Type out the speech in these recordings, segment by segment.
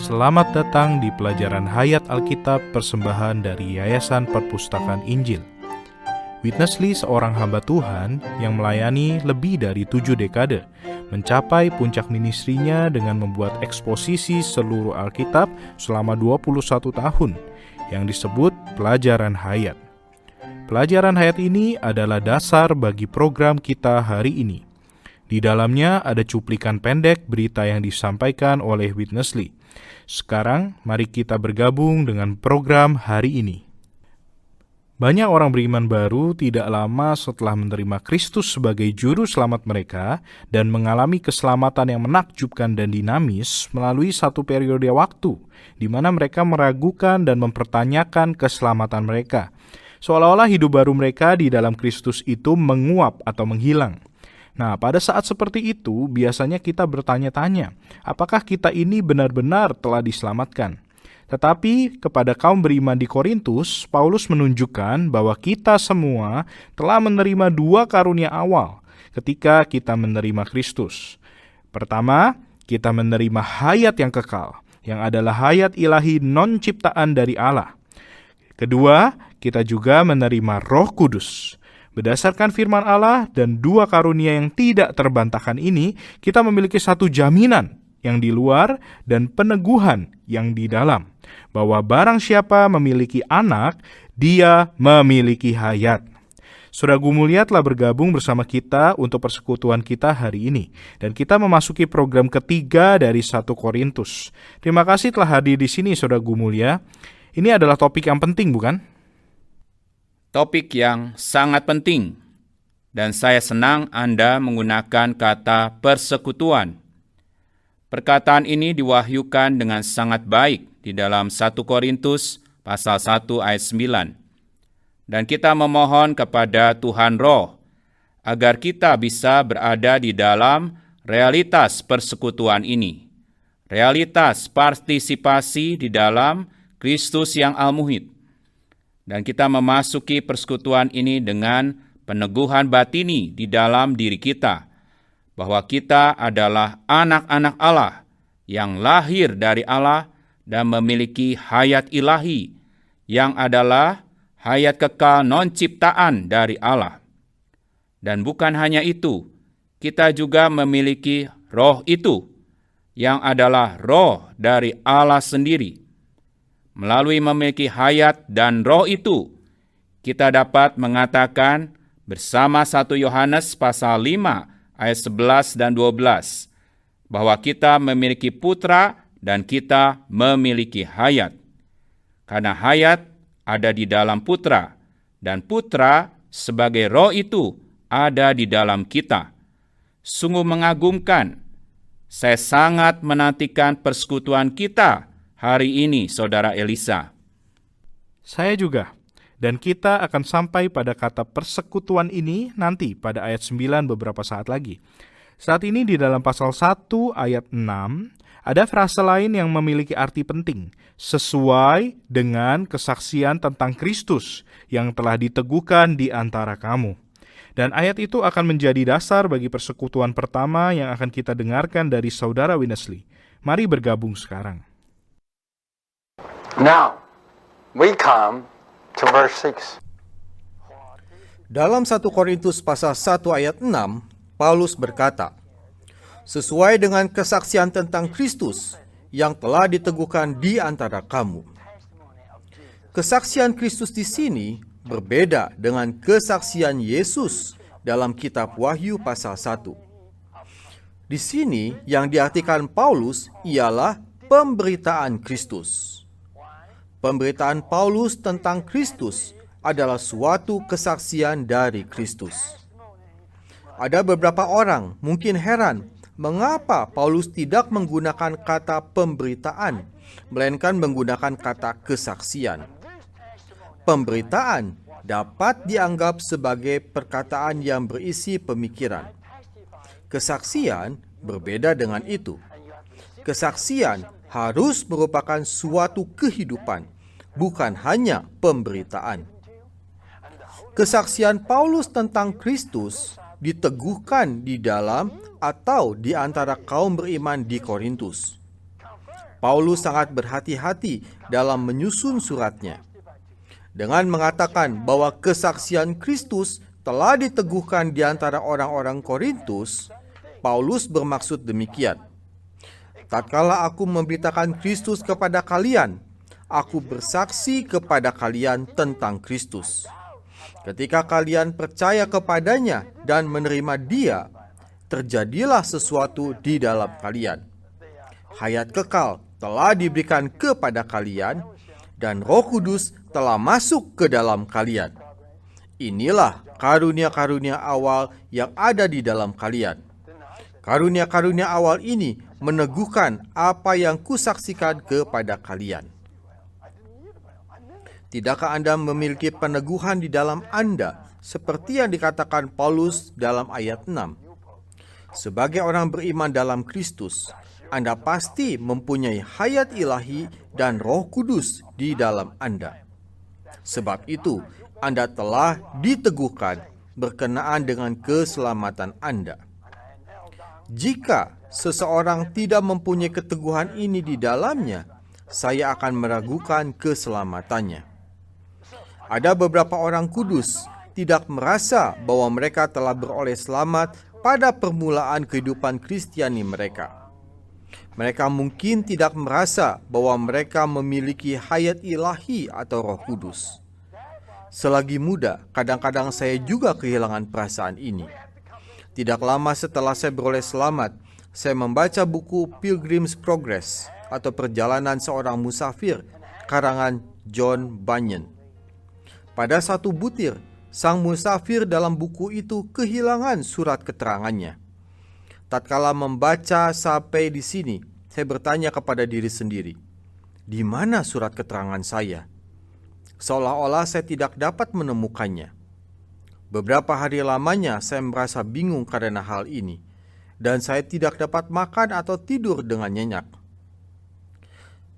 Selamat datang di pelajaran Hayat Alkitab persembahan dari Yayasan Perpustakaan Injil. Witnessly seorang hamba Tuhan yang melayani lebih dari 7 dekade, mencapai puncak ministrinya dengan membuat eksposisi seluruh Alkitab selama 21 tahun, yang disebut Pelajaran Hayat. Pelajaran Hayat ini adalah dasar bagi program kita hari ini. Di dalamnya ada cuplikan pendek berita yang disampaikan oleh Witnessly. Sekarang, mari kita bergabung dengan program hari ini. Banyak orang beriman baru tidak lama setelah menerima Kristus sebagai juru selamat mereka dan mengalami keselamatan yang menakjubkan dan dinamis melalui satu periode waktu di mana mereka meragukan dan mempertanyakan keselamatan mereka. Seolah-olah hidup baru mereka di dalam Kristus itu menguap atau menghilang. Nah, pada saat seperti itu, biasanya kita bertanya-tanya, apakah kita ini benar-benar telah diselamatkan? Tetapi kepada kaum beriman di Korintus, Paulus menunjukkan bahwa kita semua telah menerima 2 karunia awal ketika kita menerima Kristus. Pertama, kita menerima hayat yang kekal, yang adalah hayat ilahi non-ciptaan dari Allah. Kedua, kita juga menerima Roh Kudus. Berdasarkan firman Allah dan 2 karunia yang tidak terbantahkan ini, kita memiliki satu jaminan yang di luar dan peneguhan yang di dalam, bahwa barang siapa memiliki anak, dia memiliki hayat. Saudara Gumulia telah bergabung bersama kita untuk persekutuan kita hari ini, dan kita memasuki program ketiga dari 1 Korintus. Terima kasih telah hadir di sini, Saudara Gumulia. Ini adalah topik yang penting, bukan? Topik yang sangat penting, dan saya senang Anda menggunakan kata persekutuan. Perkataan ini diwahyukan dengan sangat baik di dalam 1 Korintus pasal 1 ayat 9. Dan kita memohon kepada Tuhan Roh agar kita bisa berada di dalam realitas persekutuan ini. Realitas partisipasi di dalam Kristus yang al-muhid. Dan kita memasuki persekutuan ini dengan peneguhan batini di dalam diri kita, bahwa kita adalah anak-anak Allah yang lahir dari Allah dan memiliki hayat ilahi, yang adalah hayat kekal non-ciptaan dari Allah. Dan bukan hanya itu, kita juga memiliki roh itu, yang adalah roh dari Allah sendiri. Melalui memiliki hayat dan roh itu, kita dapat mengatakan bersama 1 Yohanes pasal 5 ayat 11 dan 12, bahwa kita memiliki putra dan kita memiliki hayat. Karena hayat ada di dalam putra, dan putra sebagai roh itu ada di dalam kita. Sungguh mengagumkan. Saya sangat menantikan persekutuan kita hari ini, Saudara Elisa. Saya juga. Dan kita akan sampai pada kata persekutuan ini nanti pada ayat 9 beberapa saat lagi. Saat ini di dalam pasal 1 ayat 6, ada frase lain yang memiliki arti penting, sesuai dengan kesaksian tentang Kristus yang telah diteguhkan di antara kamu. Dan ayat itu akan menjadi dasar bagi persekutuan pertama yang akan kita dengarkan dari Saudara Witnessly. Mari bergabung sekarang. Now, we come to verse 6. Dalam 1 Korintus pasal 1 ayat 6, Paulus berkata, sesuai dengan kesaksian tentang Kristus yang telah diteguhkan di antara kamu. Kesaksian Kristus di sini berbeda dengan kesaksian Yesus dalam kitab Wahyu pasal 1. Di sini yang diartikan Paulus ialah pemberitaan Kristus. Pemberitaan Paulus tentang Kristus adalah suatu kesaksian dari Kristus. Ada beberapa orang mungkin heran mengapa Paulus tidak menggunakan kata pemberitaan, melainkan menggunakan kata kesaksian. Pemberitaan dapat dianggap sebagai perkataan yang berisi pemikiran. Kesaksian berbeda dengan itu. Kesaksian harus merupakan suatu kehidupan, bukan hanya pemberitaan. Kesaksian Paulus tentang Kristus diteguhkan di dalam atau di antara kaum beriman di Korintus. Paulus sangat berhati-hati dalam menyusun suratnya. Dengan mengatakan bahwa kesaksian Kristus telah diteguhkan di antara orang-orang Korintus, Paulus bermaksud demikian. Tatkala aku memberitakan Kristus kepada kalian, aku bersaksi kepada kalian tentang Kristus. Ketika kalian percaya kepadanya dan menerima Dia, terjadilah sesuatu di dalam kalian. Hayat kekal telah diberikan kepada kalian, dan Roh Kudus telah masuk ke dalam kalian. Inilah karunia-karunia awal yang ada di dalam kalian. Karunia-karunia awal ini meneguhkan apa yang kusaksikan kepada kalian. Tidakkah Anda memiliki peneguhan di dalam Anda seperti yang dikatakan Paulus dalam ayat 6? Sebagai orang beriman dalam Kristus, Anda pasti mempunyai hayat ilahi dan Roh Kudus di dalam Anda. Sebab itu, Anda telah diteguhkan berkenaan dengan keselamatan Anda. Jika seseorang tidak mempunyai keteguhan ini di dalamnya, saya akan meragukan keselamatannya. Ada beberapa orang kudus tidak merasa bahwa mereka telah beroleh selamat pada permulaan kehidupan Kristiani mereka. Mereka mungkin tidak merasa bahwa mereka memiliki hayat ilahi atau Roh Kudus. Selagi muda, kadang-kadang saya juga kehilangan perasaan ini. Tidak lama setelah saya beroleh selamat, saya membaca buku Pilgrim's Progress atau Perjalanan Seorang Musafir, karangan John Bunyan. Pada satu butir, sang musafir dalam buku itu kehilangan surat keterangannya. Tatkala membaca sampai di sini, saya bertanya kepada diri sendiri, di mana surat keterangan saya? Seolah-olah saya tidak dapat menemukannya. Beberapa hari lamanya saya merasa bingung karena hal ini, dan saya tidak dapat makan atau tidur dengan nyenyak.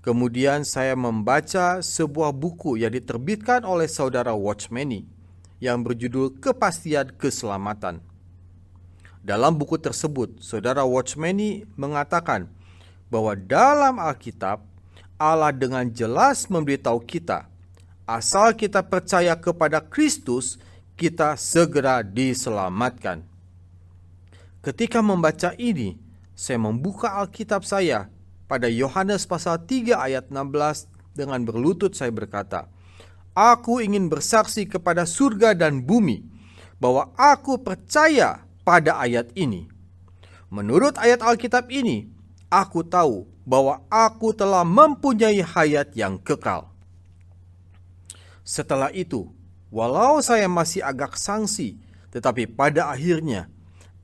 Kemudian saya membaca sebuah buku yang diterbitkan oleh saudara Watchmeni yang berjudul Kepastian Keselamatan. Dalam buku tersebut, saudara Watchmeni mengatakan bahwa dalam Alkitab, Allah dengan jelas memberitahu kita, asal kita percaya kepada Kristus, kita segera diselamatkan. Ketika membaca ini, saya membuka Alkitab saya pada Yohanes pasal 3 ayat 16 dengan berlutut saya berkata, "Aku ingin bersaksi kepada surga dan bumi bahwa aku percaya pada ayat ini. Menurut ayat Alkitab ini, aku tahu bahwa aku telah mempunyai hayat yang kekal." Setelah itu, walau saya masih agak sangsi, tetapi pada akhirnya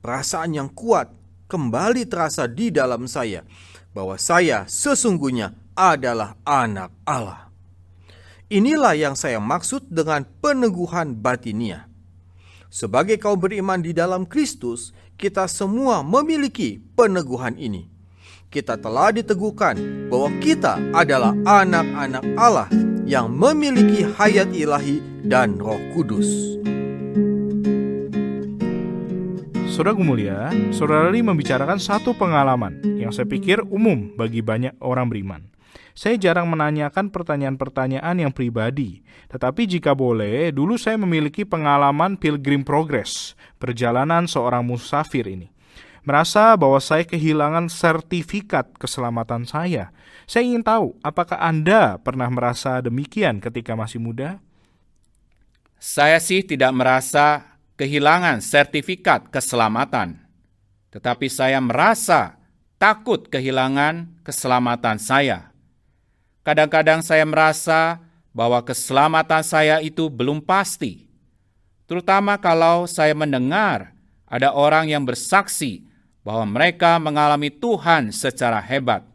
perasaan yang kuat kembali terasa di dalam saya bahwa saya sesungguhnya adalah anak Allah. Inilah yang saya maksud dengan peneguhan batiniah. Sebagai kaum beriman di dalam Kristus, kita semua memiliki peneguhan ini. Kita telah diteguhkan bahwa kita adalah anak-anak Allah yang memiliki hayat ilahi dan Roh Kudus. Saudara mulia, Saudara Lee membicarakan satu pengalaman yang saya pikir umum bagi banyak orang beriman. Saya jarang menanyakan pertanyaan-pertanyaan yang pribadi, tetapi jika boleh, dulu saya memiliki pengalaman Pilgrim Progress, perjalanan seorang musafir ini. Merasa bahwa saya kehilangan sertifikat keselamatan saya. Saya ingin tahu, apakah Anda pernah merasa demikian ketika masih muda? Saya sih tidak merasa kehilangan sertifikat keselamatan, tetapi saya merasa takut kehilangan keselamatan saya. Kadang-kadang saya merasa bahwa keselamatan saya itu belum pasti, terutama kalau saya mendengar ada orang yang bersaksi bahwa mereka mengalami Tuhan secara hebat.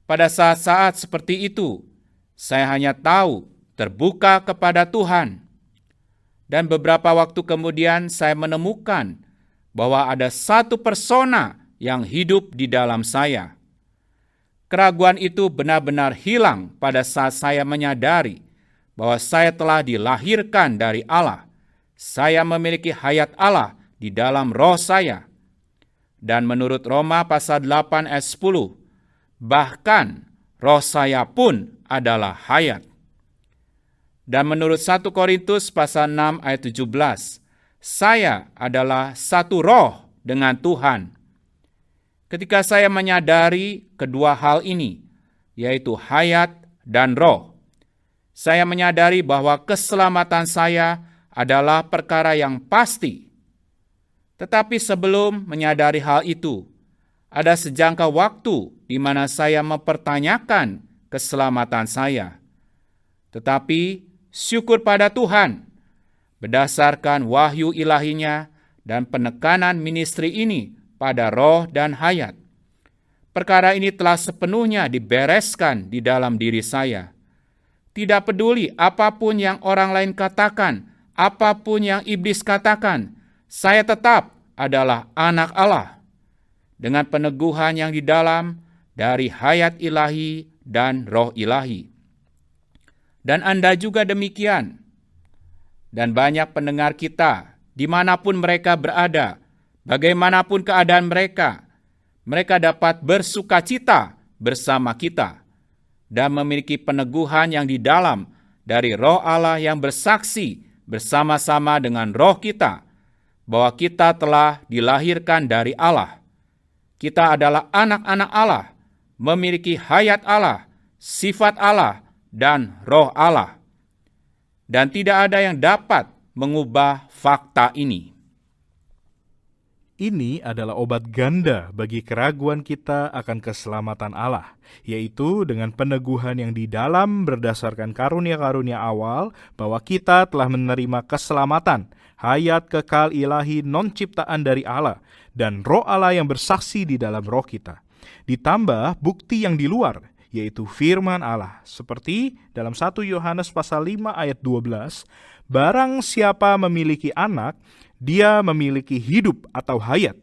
Pada saat-saat seperti itu, saya hanya tahu terbuka kepada Tuhan. Dan beberapa waktu kemudian saya menemukan bahwa ada satu persona yang hidup di dalam saya. Keraguan itu benar-benar hilang pada saat saya menyadari bahwa saya telah dilahirkan dari Allah. Saya memiliki hayat Allah di dalam roh saya. Dan menurut Roma pasal 8 ayat 10, bahkan roh saya pun adalah hayat. Dan menurut 1 Korintus pasal 6 ayat 17, saya adalah satu roh dengan Tuhan. Ketika saya menyadari kedua hal ini, yaitu hayat dan roh, saya menyadari bahwa keselamatan saya adalah perkara yang pasti. Tetapi sebelum menyadari hal itu, ada sejangka waktu di mana saya mempertanyakan keselamatan saya. Tetapi syukur pada Tuhan, berdasarkan wahyu ilahinya dan penekanan ministry ini pada roh dan hayat, perkara ini telah sepenuhnya dibereskan di dalam diri saya. Tidak peduli apapun yang orang lain katakan, apapun yang iblis katakan, saya tetap adalah anak Allah, dengan peneguhan yang di dalam dari hayat ilahi dan roh ilahi. Dan Anda juga demikian. Dan banyak pendengar kita, dimanapun mereka berada, bagaimanapun keadaan mereka dapat bersukacita bersama kita dan memiliki peneguhan yang di dalam dari roh Allah yang bersaksi bersama-sama dengan roh kita bahwa kita telah dilahirkan dari Allah. Kita adalah anak-anak Allah, memiliki hayat Allah, sifat Allah, dan roh Allah. Dan tidak ada yang dapat mengubah fakta ini. Ini adalah obat ganda bagi keraguan kita akan keselamatan Allah, yaitu dengan peneguhan yang di dalam berdasarkan karunia-karunia awal bahwa kita telah menerima keselamatan, hayat kekal ilahi non-ciptaan dari Allah, dan roh Allah yang bersaksi di dalam roh kita. Ditambah bukti yang di luar, yaitu firman Allah, seperti dalam 1 Yohanes pasal 5 ayat 12, barang siapa memiliki anak, dia memiliki hidup atau hayat.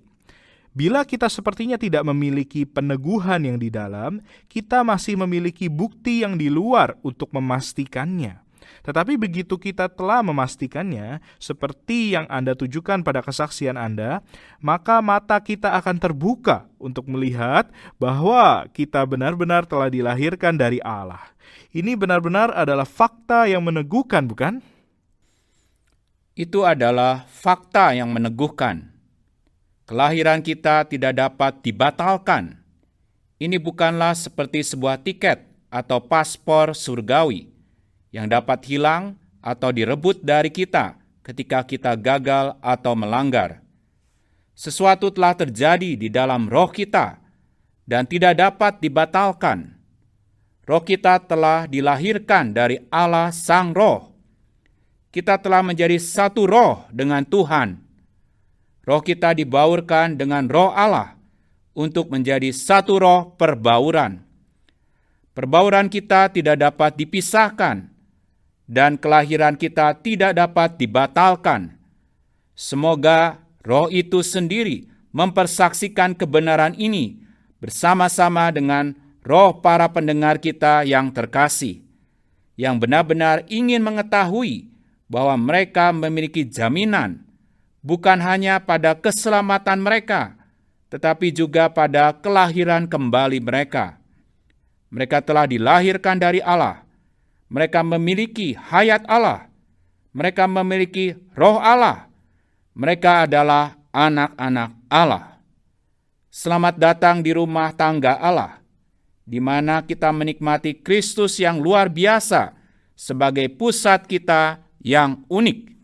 Bila kita sepertinya tidak memiliki peneguhan yang di dalam, kita masih memiliki bukti yang di luar untuk memastikannya. Tetapi begitu kita telah memastikannya, seperti yang Anda tujukan pada kesaksian Anda, maka mata kita akan terbuka untuk melihat bahwa kita benar-benar telah dilahirkan dari Allah. Ini benar-benar adalah fakta yang meneguhkan, bukan? Itu adalah fakta yang meneguhkan. Kelahiran kita tidak dapat dibatalkan. Ini bukanlah seperti sebuah tiket atau paspor surgawi yang dapat hilang atau direbut dari kita ketika kita gagal atau melanggar. Sesuatu telah terjadi di dalam roh kita dan tidak dapat dibatalkan. Roh kita telah dilahirkan dari Allah Sang Roh. Kita telah menjadi satu roh dengan Tuhan. Roh kita dibaurkan dengan roh Allah untuk menjadi satu roh perbauran. Perbauran kita tidak dapat dipisahkan dan kelahiran kita tidak dapat dibatalkan. Semoga roh itu sendiri mempersaksikan kebenaran ini bersama-sama dengan roh para pendengar kita yang terkasih, yang benar-benar ingin mengetahui bahwa mereka memiliki jaminan bukan hanya pada keselamatan mereka, tetapi juga pada kelahiran kembali mereka. Mereka telah dilahirkan dari Allah. Mereka memiliki hayat Allah. Mereka memiliki roh Allah. Mereka adalah anak-anak Allah. Selamat datang di rumah tangga Allah, di mana kita menikmati Kristus yang luar biasa sebagai pusat kita yang unik.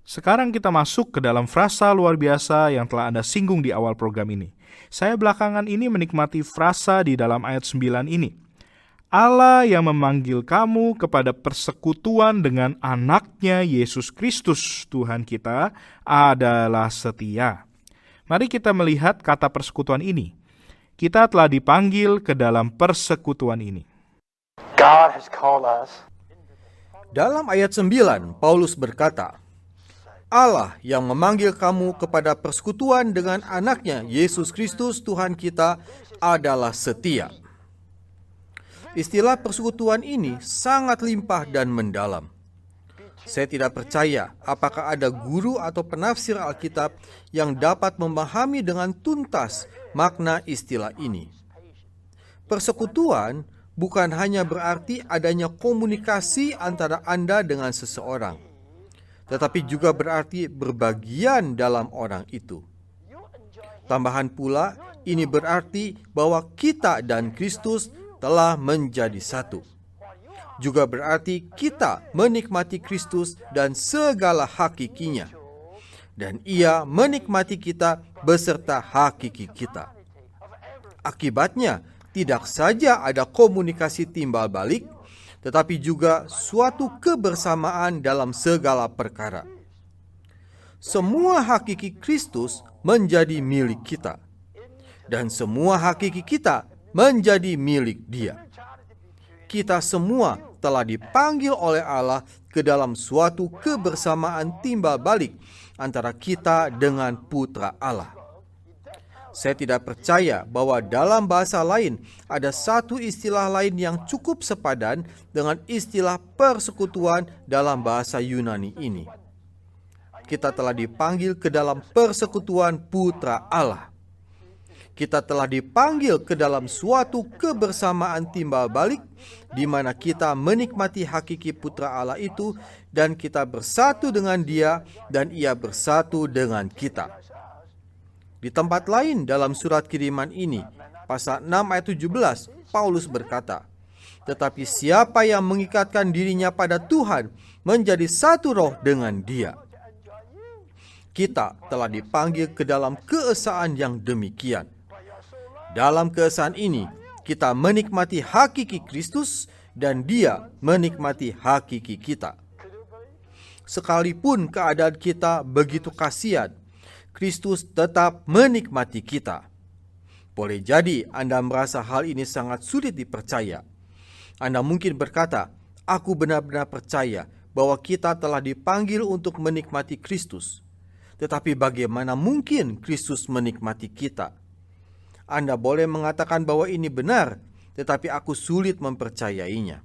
Sekarang kita masuk ke dalam frasa luar biasa yang telah Anda singgung di awal program ini. Saya belakangan ini menikmati frasa di dalam ayat 9 ini. Allah yang memanggil kamu kepada persekutuan dengan anaknya Yesus Kristus Tuhan kita adalah setia. Mari kita melihat kata persekutuan ini. Kita telah dipanggil ke dalam persekutuan ini. God has called us. Dalam ayat 9, Paulus berkata, Allah yang memanggil kamu kepada persekutuan dengan anaknya Yesus Kristus Tuhan kita adalah setia. Istilah persekutuan ini sangat limpah dan mendalam. Saya tidak percaya apakah ada guru atau penafsir Alkitab yang dapat memahami dengan tuntas makna istilah ini. Persekutuan bukan hanya berarti adanya komunikasi antara Anda dengan seseorang, tetapi juga berarti berbagian dalam orang itu. Tambahan pula, ini berarti bahwa kita dan Kristus telah menjadi satu. Juga berarti kita menikmati Kristus dan segala hakikinya, dan Ia menikmati kita beserta hakiki kita. Akibatnya, tidak saja ada komunikasi timbal balik, tetapi juga suatu kebersamaan dalam segala perkara. Semua hakiki Kristus menjadi milik kita, dan semua hakiki kita menjadi milik Dia. Kita semua telah dipanggil oleh Allah ke dalam suatu kebersamaan timbal balik antara kita dengan Putra Allah. Saya tidak percaya bahwa dalam bahasa lain ada satu istilah lain yang cukup sepadan dengan istilah persekutuan dalam bahasa Yunani ini. Kita telah dipanggil ke dalam persekutuan Putra Allah. Kita telah dipanggil ke dalam suatu kebersamaan timbal balik di mana kita menikmati hakiki Putra Allah itu dan kita bersatu dengan Dia dan Ia bersatu dengan kita. Di tempat lain dalam surat kiriman ini, pasal 6 ayat 17, Paulus berkata, "Tetapi siapa yang mengikatkan dirinya pada Tuhan menjadi satu roh dengan Dia." Kita telah dipanggil ke dalam keesaan yang demikian. Dalam keesaan ini, kita menikmati hakiki Kristus dan Dia menikmati hakiki kita. Sekalipun keadaan kita begitu kasihan, Kristus tetap menikmati kita. Boleh jadi Anda merasa hal ini sangat sulit dipercaya. Anda mungkin berkata, "Aku benar-benar percaya bahwa kita telah dipanggil untuk menikmati Kristus. Tetapi bagaimana mungkin Kristus menikmati kita?" Anda boleh mengatakan bahwa ini benar, tetapi aku sulit mempercayainya.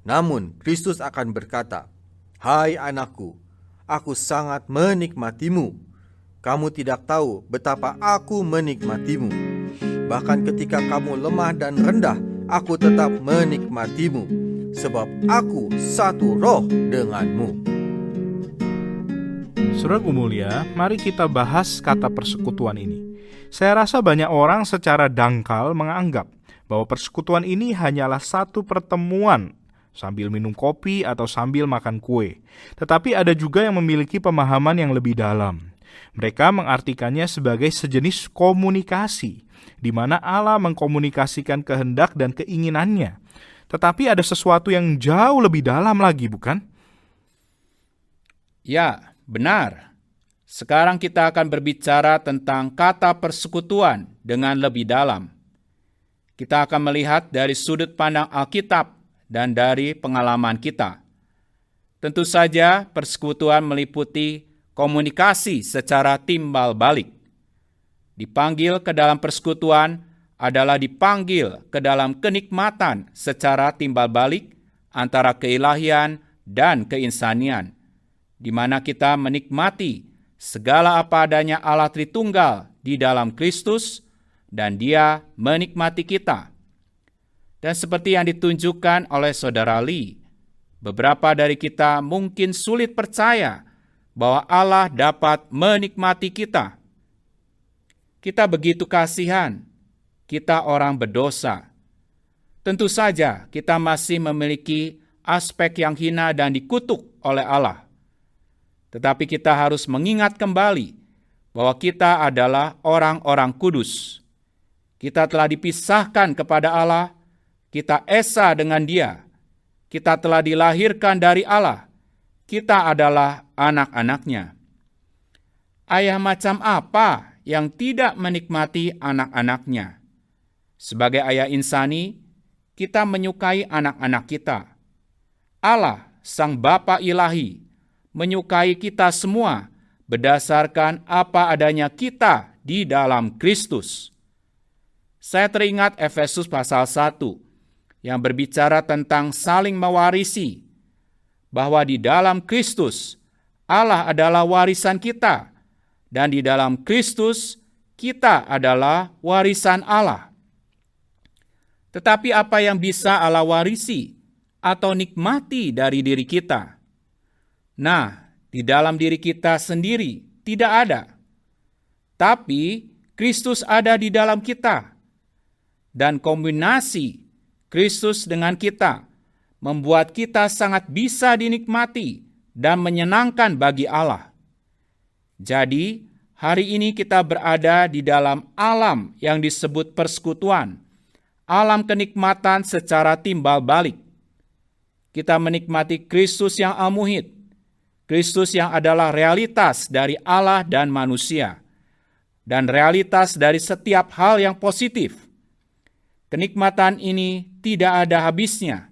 Namun Kristus akan berkata, "Hai anakku, aku sangat menikmatimu. Kamu tidak tahu betapa aku menikmatimu. Bahkan ketika kamu lemah dan rendah, aku tetap menikmatimu, sebab aku satu roh denganmu." Saudaraku mulia, mari kita bahas kata persekutuan ini. Saya rasa banyak orang secara dangkal menganggap bahwa persekutuan ini hanyalah satu pertemuan sambil minum kopi atau sambil makan kue. Tetapi ada juga yang memiliki pemahaman yang lebih dalam. Mereka mengartikannya sebagai sejenis komunikasi, di mana Allah mengkomunikasikan kehendak dan keinginannya. Tetapi ada sesuatu yang jauh lebih dalam lagi, bukan? Ya, benar. Sekarang kita akan berbicara tentang kata persekutuan dengan lebih dalam. Kita akan melihat dari sudut pandang Alkitab dan dari pengalaman kita. Tentu saja persekutuan meliputi komunikasi secara timbal balik. Dipanggil ke dalam persekutuan adalah dipanggil ke dalam kenikmatan secara timbal balik antara keilahian dan keinsanian, di mana kita menikmati segala apa adanya Allah Tritunggal di dalam Kristus, dan Dia menikmati kita. Dan seperti yang ditunjukkan oleh Saudara Lee, beberapa dari kita mungkin sulit percaya bahwa Allah dapat menikmati kita. Kita begitu kasihan, kita orang berdosa. Tentu saja kita masih memiliki aspek yang hina dan dikutuk oleh Allah. Tetapi kita harus mengingat kembali bahwa kita adalah orang-orang kudus. Kita telah dipisahkan kepada Allah, kita esa dengan Dia. Kita telah dilahirkan dari Allah. Kita adalah anak-anak-Nya. Ayah macam apa yang tidak menikmati anak-anak-Nya? Sebagai ayah insani, kita menyukai anak-anak kita. Allah, Sang Bapa Ilahi, menyukai kita semua berdasarkan apa adanya kita di dalam Kristus. Saya teringat Efesus pasal 1 yang berbicara tentang saling mewarisi, bahwa di dalam Kristus Allah adalah warisan kita, dan di dalam Kristus kita adalah warisan Allah. Tetapi apa yang bisa Allah warisi atau nikmati dari diri kita? Nah, di dalam diri kita sendiri tidak ada. Tapi Kristus ada di dalam kita. Dan kombinasi Kristus dengan kita membuat kita sangat bisa dinikmati dan menyenangkan bagi Allah. Jadi, hari ini kita berada di dalam alam yang disebut persekutuan, alam kenikmatan secara timbal balik. Kita menikmati Kristus yang al-muhid, Kristus yang adalah realitas dari Allah dan manusia, dan realitas dari setiap hal yang positif. Kenikmatan ini tidak ada habisnya,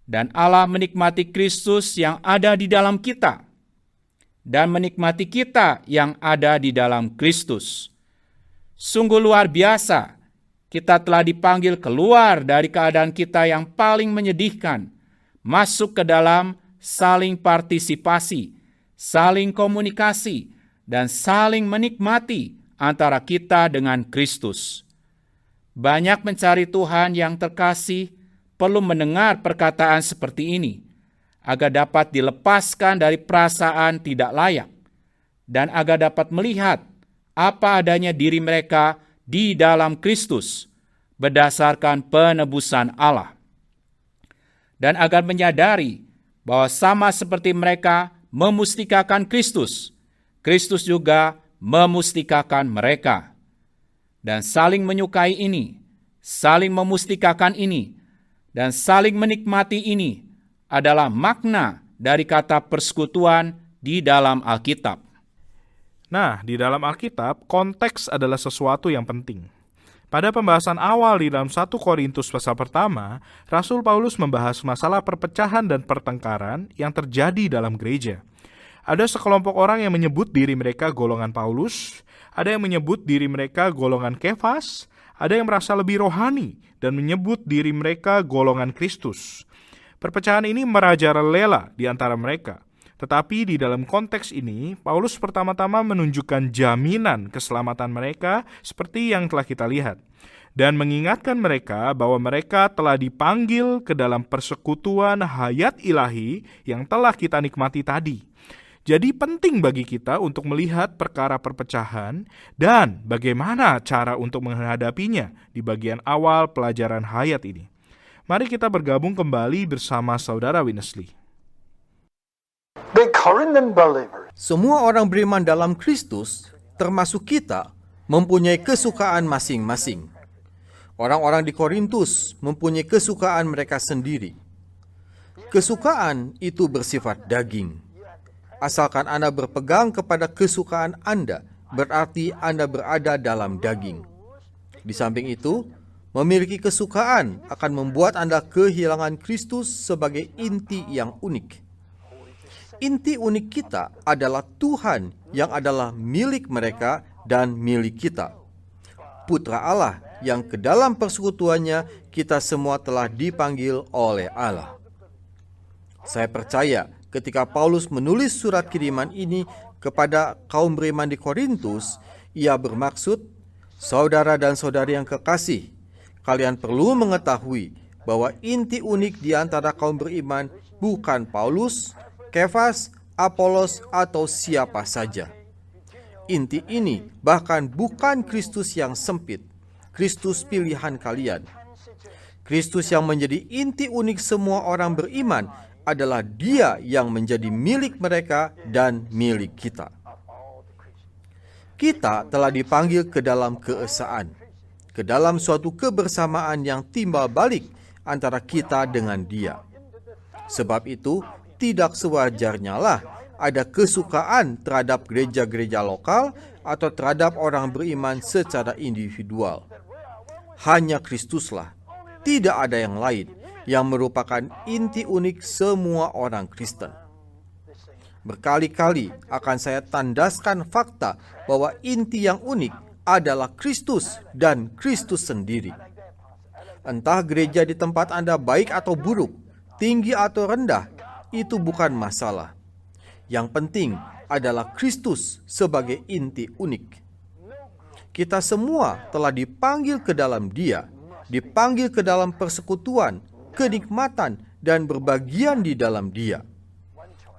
dan Allah menikmati Kristus yang ada di dalam kita, dan menikmati kita yang ada di dalam Kristus. Sungguh luar biasa, kita telah dipanggil keluar dari keadaan kita yang paling menyedihkan, masuk ke dalam saling partisipasi, saling komunikasi, dan saling menikmati antara kita dengan Kristus. Banyak mencari Tuhan yang terkasih perlu mendengar perkataan seperti ini, agar dapat dilepaskan dari perasaan tidak layak, dan agar dapat melihat apa adanya diri mereka di dalam Kristus, berdasarkan penebusan Allah. Dan agar menyadari bahwa sama seperti mereka memustikakan Kristus, Kristus juga memustikakan mereka. Dan saling menyukai ini, saling memustikakan ini, dan saling menikmati ini adalah makna dari kata persekutuan di dalam Alkitab. Nah, di dalam Alkitab, konteks adalah sesuatu yang penting. Pada pembahasan awal di dalam 1 Korintus pasal pertama, Rasul Paulus membahas masalah perpecahan dan pertengkaran yang terjadi dalam gereja. Ada sekelompok orang yang menyebut diri mereka golongan Paulus, ada yang menyebut diri mereka golongan Kefas, ada yang merasa lebih rohani dan menyebut diri mereka golongan Kristus. Perpecahan ini merajalela di antara mereka. Tetapi di dalam konteks ini, Paulus pertama-tama menunjukkan jaminan keselamatan mereka seperti yang telah kita lihat, dan mengingatkan mereka bahwa mereka telah dipanggil ke dalam persekutuan hayat ilahi yang telah kita nikmati tadi. Jadi penting bagi kita untuk melihat perkara perpecahan dan bagaimana cara untuk menghadapinya di bagian awal pelajaran hayat ini. Mari kita bergabung kembali bersama Saudara Winnesley. The Corinthian believers Semua orang beriman dalam Kristus, termasuk kita, mempunyai kesukaan masing-masing. Orang-orang di Korintus mempunyai kesukaan mereka sendiri. Kesukaan itu bersifat daging. Asalkan Anda berpegang kepada kesukaan Anda, berarti Anda berada dalam daging. Di samping itu, memiliki kesukaan akan membuat Anda kehilangan Kristus sebagai inti yang unik. Inti unik kita adalah Tuhan yang adalah milik mereka dan milik kita. Putra Allah yang ke dalam persekutuannya kita semua telah dipanggil oleh Allah. Saya percaya ketika Paulus menulis surat kiriman ini kepada kaum beriman di Korintus, ia bermaksud, saudara dan saudari yang kekasih, kalian perlu mengetahui bahwa inti unik di antara kaum beriman bukan Paulus, Kefas, Apolos, atau siapa saja. Inti ini bahkan bukan Kristus yang sempit, Kristus pilihan kalian. Kristus yang menjadi inti unik semua orang beriman adalah Dia yang menjadi milik mereka dan milik kita. Kita telah dipanggil ke dalam keesaan, ke dalam suatu kebersamaan yang timbal balik antara kita dengan Dia. Sebab itu, tidak sewajarnya lah ada kesukaan terhadap gereja-gereja lokal atau terhadap orang beriman secara individual. Hanya Kristuslah, tidak ada yang lain yang merupakan inti unik semua orang Kristen. Berkali-kali akan saya tandaskan fakta bahwa inti yang unik adalah Kristus dan Kristus sendiri. Entah gereja di tempat Anda baik atau buruk, tinggi atau rendah, itu bukan masalah. Yang penting adalah Kristus sebagai inti unik. Kita semua telah dipanggil ke dalam Dia, dipanggil ke dalam persekutuan, kenikmatan, dan berbagian di dalam Dia.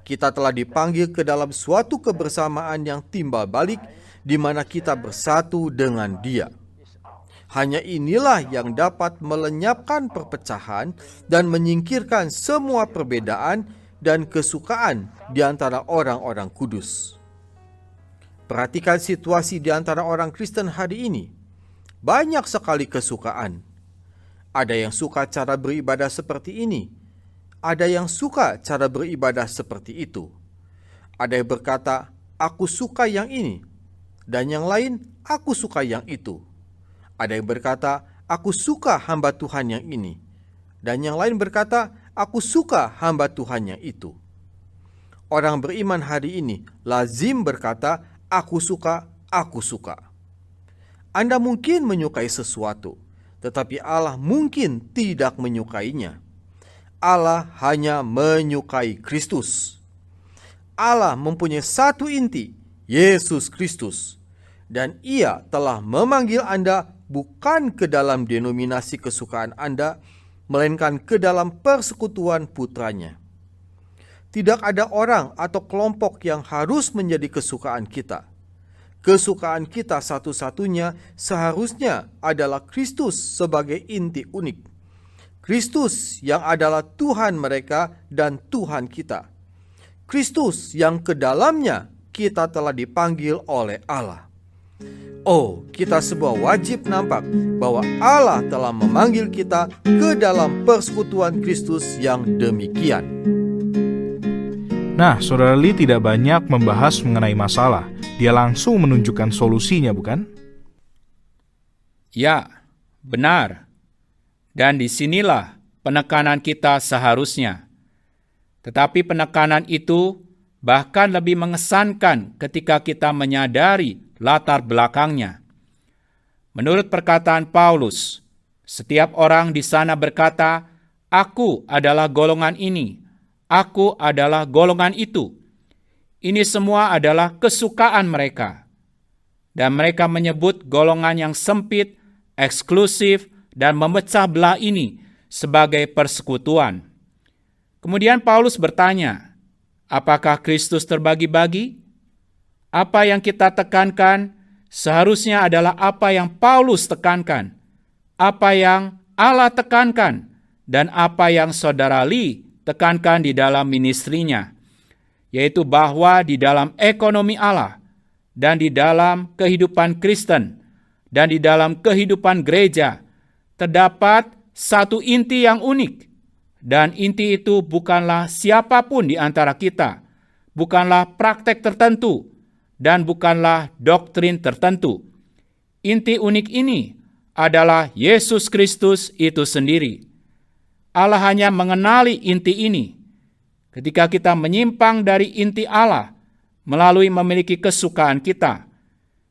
Kita telah dipanggil ke dalam suatu kebersamaan yang timbal balik, di mana kita bersatu dengan Dia. Hanya inilah yang dapat melenyapkan perpecahan dan menyingkirkan semua perbedaan dan kesukaan di antara orang-orang kudus. Perhatikan situasi di antara orang Kristen hari ini. Banyak sekali kesukaan. Ada yang suka cara beribadah seperti ini. Ada yang suka cara beribadah seperti itu. Ada yang berkata, aku suka yang ini. Dan yang lain, aku suka yang itu. Ada yang berkata, aku suka hamba Tuhan yang ini. Dan yang lain berkata, aku suka hamba Tuhan yang itu. Orang beriman hari ini lazim berkata, aku suka, aku suka. Anda mungkin menyukai sesuatu, tetapi Allah mungkin tidak menyukainya. Allah hanya menyukai Kristus. Allah mempunyai satu inti, Yesus Kristus. Dan Ia telah memanggil Anda bukan ke dalam denominasi kesukaan Anda, melainkan ke dalam persekutuan putranya. Tidak ada orang atau kelompok yang harus menjadi kesukaan kita. Kesukaan kita satu-satunya seharusnya adalah Kristus sebagai inti unik. Kristus yang adalah Tuhan mereka dan Tuhan kita. Kristus yang ke dalamnya kita telah dipanggil oleh Allah. Oh, kita semua wajib nampak bahwa Allah telah memanggil kita ke dalam persekutuan Kristus yang demikian. Nah, Saudara Lee tidak banyak membahas mengenai masalah. Dia langsung menunjukkan solusinya, bukan? Ya, benar. Dan disinilah penekanan kita seharusnya. Tetapi penekanan itu bahkan lebih mengesankan ketika kita menyadari latar belakangnya. Menurut perkataan Paulus, setiap orang di sana berkata, aku adalah golongan ini, aku adalah golongan itu. Ini semua adalah kesukaan mereka. Dan mereka menyebut golongan yang sempit, eksklusif, dan memecah belah ini sebagai persekutuan. Kemudian Paulus bertanya, apakah Kristus terbagi-bagi? Apa yang kita tekankan seharusnya adalah apa yang Paulus tekankan, apa yang Allah tekankan, dan apa yang Saudara Lee tekankan di dalam ministrinya, yaitu bahwa di dalam ekonomi Allah dan di dalam kehidupan Kristen dan di dalam kehidupan gereja terdapat satu inti yang unik, dan inti itu bukanlah siapapun di antara kita, bukanlah praktek tertentu, dan bukanlah doktrin tertentu. Inti unik ini adalah Yesus Kristus itu sendiri. Allah hanya mengenali inti ini ketika kita menyimpang dari inti Allah melalui memiliki kesukaan kita,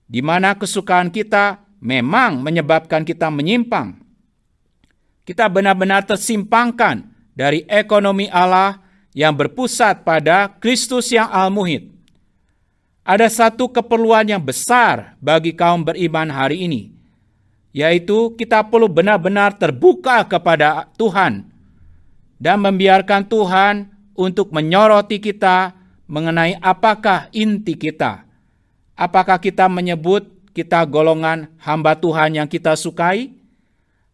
di mana kesukaan kita memang menyebabkan kita menyimpang. Kita benar-benar tersimpangkan dari ekonomi Allah yang berpusat pada Kristus yang al-muhid. Ada satu keperluan yang besar bagi kaum beriman hari ini, yaitu kita perlu benar-benar terbuka kepada Tuhan dan membiarkan Tuhan untuk menyoroti kita mengenai apakah inti kita. Apakah kita menyebut kita golongan hamba Tuhan yang kita sukai?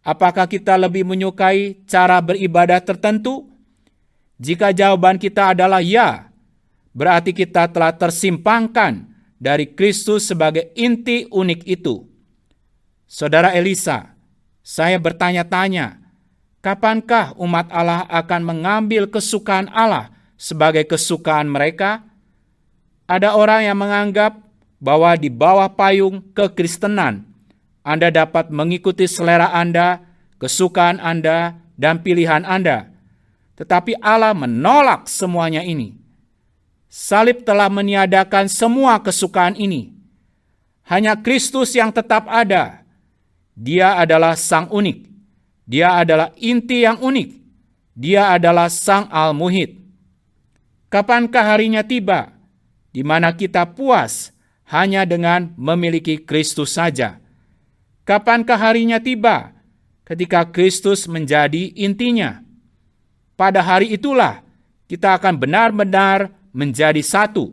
Apakah kita lebih menyukai cara beribadah tertentu? Jika jawaban kita adalah ya, berarti kita telah tersimpangkan dari Kristus sebagai inti unik itu. Saudara Elisa, saya bertanya-tanya, kapankah umat Allah akan mengambil kesukaan Allah sebagai kesukaan mereka? Ada orang yang menganggap bahwa di bawah payung kekristenan, Anda dapat mengikuti selera Anda, kesukaan Anda, dan pilihan Anda. Tetapi Allah menolak semuanya ini. Salib telah meniadakan semua kesukaan ini. Hanya Kristus yang tetap ada. Dia adalah Sang unik. Dia adalah inti yang unik. Dia adalah Sang al-muhid. Kapankah harinya tiba di mana kita puas hanya dengan memiliki Kristus saja? Kapankah harinya tiba ketika Kristus menjadi intinya. Pada hari itulah kita akan benar-benar menjadi satu,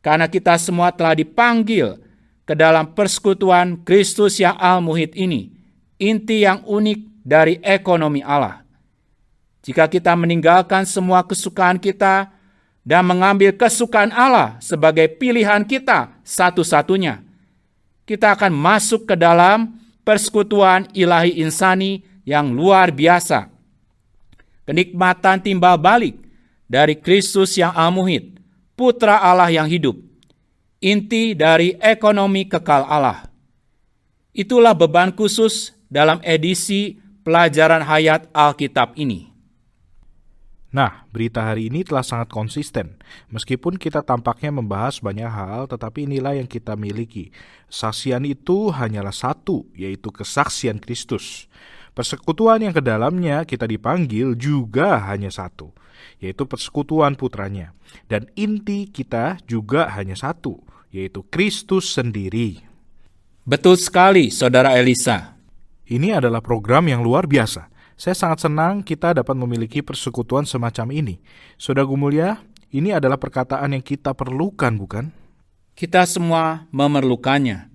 karena kita semua telah dipanggil ke dalam persekutuan Kristus yang al-muhid ini, inti yang unik dari ekonomi Allah. Jika kita meninggalkan semua kesukaan kita dan mengambil kesukaan Allah sebagai pilihan kita satu-satunya, kita akan masuk ke dalam persekutuan ilahi insani yang luar biasa. Kenikmatan timbal balik dari Kristus yang al-muhid, Putra Allah yang hidup, inti dari ekonomi kekal Allah. Itulah beban khusus dalam edisi pelajaran hayat Alkitab ini. Nah, berita hari ini telah sangat konsisten. Meskipun kita tampaknya membahas banyak hal, tetapi inilah yang kita miliki. Saksian itu hanyalah satu, yaitu kesaksian Kristus. Persekutuan yang ke dalamnya kita dipanggil juga hanya satu, yaitu persekutuan putranya. Dan inti kita juga hanya satu, yaitu Kristus sendiri. Betul sekali, Saudara Elisa. Ini adalah program yang luar biasa. Saya sangat senang kita dapat memiliki persekutuan semacam ini. Saudara Gumulia, ini adalah perkataan yang kita perlukan, bukan? Kita semua memerlukannya.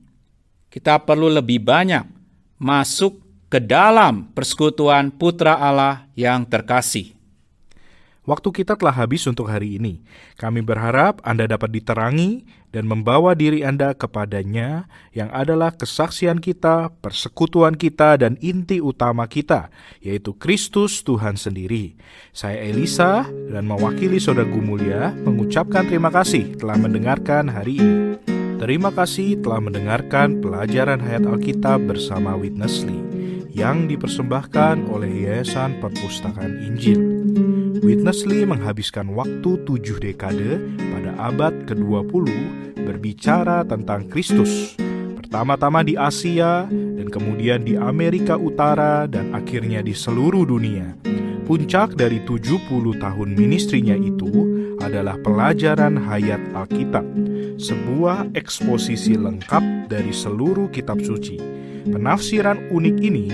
Kita perlu lebih banyak masuk ke dalam persekutuan Putra Allah yang terkasih. Waktu kita telah habis untuk hari ini. Kami berharap Anda dapat diterangi dan membawa diri Anda kepadanya yang adalah kesaksian kita, persekutuan kita, dan inti utama kita, yaitu Kristus Tuhan sendiri. Saya Elisa dan mewakili Saudara Gumulia mengucapkan terima kasih telah mendengarkan hari ini. Terima kasih telah mendengarkan pelajaran hayat Alkitab bersama Witnessly yang dipersembahkan oleh Yayasan Perpustakaan Injil. Witnessly menghabiskan waktu 7 dekade pada abad ke-20 berbicara tentang Kristus. Pertama-tama di Asia, dan kemudian di Amerika Utara, dan akhirnya di seluruh dunia. Puncak dari 70 tahun ministrinya itu adalah pelajaran hayat Alkitab, sebuah eksposisi lengkap dari seluruh kitab suci. Penafsiran unik ini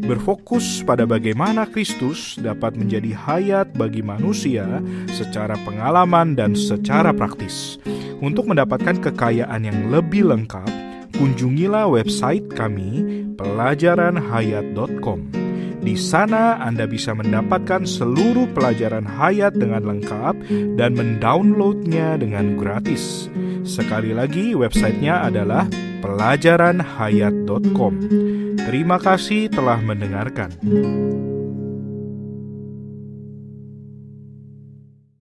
berfokus pada bagaimana Kristus dapat menjadi hayat bagi manusia secara pengalaman dan secara praktis. Untuk mendapatkan kekayaan yang lebih lengkap, kunjungilah website kami pelajaranhayat.com. Di sana Anda bisa mendapatkan seluruh pelajaran hayat dengan lengkap dan mendownloadnya dengan gratis. Sekali lagi, websitenya adalah pelajaranhayat.com. Terima kasih telah mendengarkan.